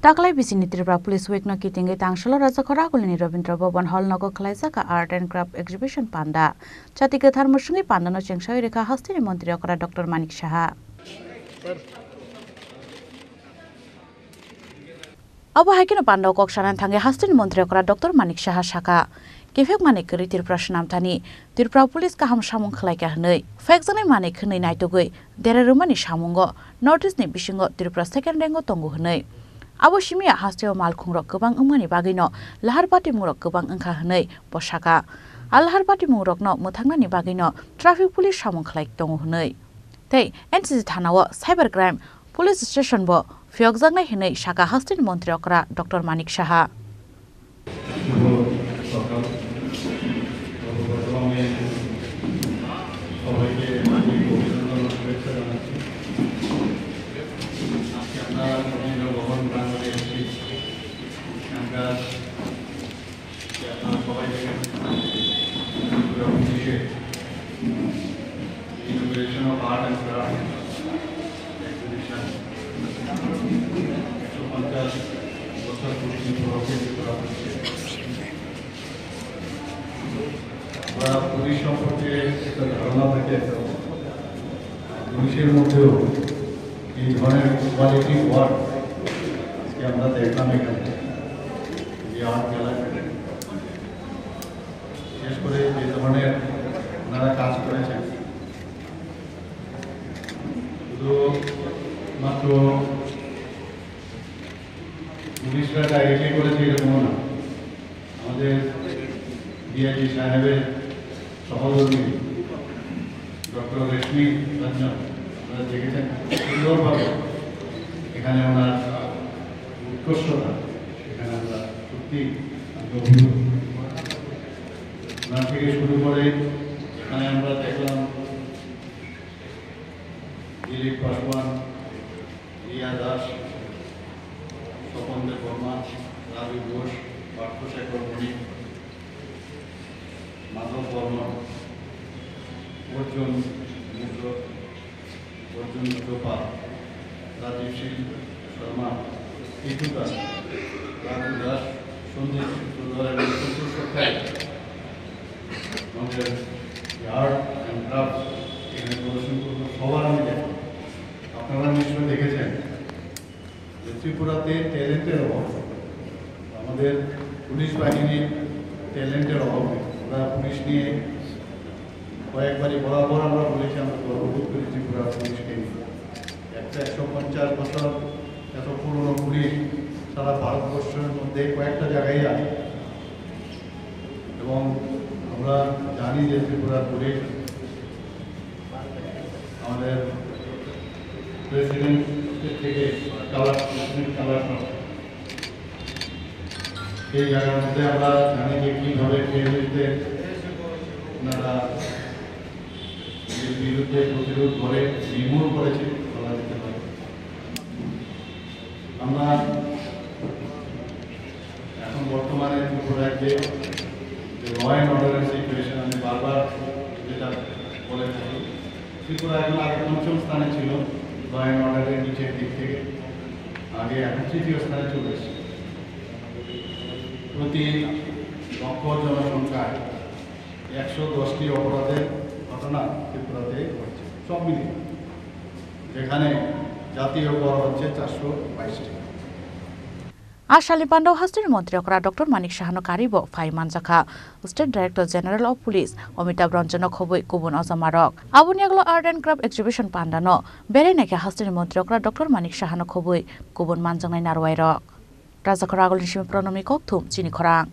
Taklai bisini Tripura Police Week no kitingi tangsalo Rajakora Kulini Rabindra Bhavan Hall nogo khlaijaka Art and Craft Exhibition panda. Chati Kathar Musungi panda no chengsai rekha hastini Mantri Okra Dr. Manik Saha. Abo haikino panda koksanan thange hastini Mantri Okra Dr. Manik Saha Saka. Kefek manik keri Tripura Snamthani Tripura Police kaham samung khlaika hnei. Fekjani manik hnei naitogoi dererumani samungo notice ni bisingo Tripura second rango tongu hnei. Abo simia hasteo malkhungrok gobang wngmani bagino laharpati mungrok gobang wngkha hnei posaka alharpati mungrokno muthangnani bagino traffic police samung khlaik tongo hnei tei NCC thanao cyber crime police station bo phiyokjaknai hnei saka hastini mantri okra Dr. Manik Saha Inauguration of Art and Craft Exhibition. Police সম্পর্কে একটা ধারণা থাকে পুলিশের মধ্যেও এই ধরনের quality work আজকে আমরা দেখলাম এখানে এই আর্ট গ্যালারি বিশেষ করে যে ধরনের ওনারা কাজ করেছেন শুধু মাত্র পুলিশরা ডাইরেক্টলি করেছে এরকম না আমাদের ডিআইজি সাহেবের সহযোগী ডক্টর রেশমি রঞ্জন আপনারা দেখেছেন সুন্দরভাবে এখানে ওনার উৎকর্ষতা সেখানে আমরা সত্যি অভিভূত ওনার থেকে শুরু করে এখানে আমরা দেখলাম দিলীপ পাসওয়ান রিয়া দাস স্বপন বর্মা রাজু ঘোষ পার্থশেখর মণি মাধব বর্মন অর্জুন মুদ্র অর্জুন চোপাল রাজীব সিং শর্মা টিটু দাস রাজু দাস সঞ্জিত সূত্রধর এবং সন্তোষ সরকার আমাদের আর্ট অ্যান্ড ক্রাফট এখানে প্রদর্শন করবো সবার আমি দেখি আপনারা নিশ্চয়ই দেখেছেন যে ত্রিপুরাতে ট্যালেন্টের অভাব আমাদের পুলিশ বাহিনীর ট্যালেন্টের অভাব নেই আমরা পুলিশ নিয়ে কয়েকবারই বরাবর আমরা বলেছি আমরা গর্ববোধ করি ত্রিপুরা পুলিশকে নিয়ে 150 বছর এত পুরনো পুলিশ সারা ভারতবর্ষের মধ্যে কয়েকটা জায়গায় আছে এবং আমরা জানি যে ত্রিপুরা পুলিশ আমাদের প্রেসিডেন্টের থেকে কালার এই জায়গার মধ্যে আমরা জানি যে কীভাবে ট্রেনিংতে ওনারা বিরুদ্ধে প্রতিরোধ করে নির্মূল করেছে বলা যেতে পারে আমরা এখন বর্তমানে ত্রিপুরা রাজ্যে যে ল অ্যান্ড অর্ডারের সিচুয়েশন আমি বারবার যেটা বলে থাকি ত্রিপুরা এখন আগে ৫ম স্থানে ছিল ল অ্যান্ড অর্ডারের নিচের দিক থেকে আগে এখন ৩য় স্থানে চলে এসেছে প্রতি লক্ষ জনসংখ্যায় ১১০টি অপরাধের ঘটনা ত্রিপুরাতে ঘটছে সব মিলিয়ে যেখানে জাতীয় কর হচ্ছে ৪২২টি Ashali Pandau hastini mantri okra Dr. Manik Saha karibo phai manjaka State Director General of Police Amitabh Ranjan khoboi kubun azamarok abuni aglo Art and Craft Exhibition panda no bere neke hastini mantri okra Dr. Manik Saha khoboi kubun manjangnai narwai rok Rajakora agolni simi pronomi kokthum chini khorang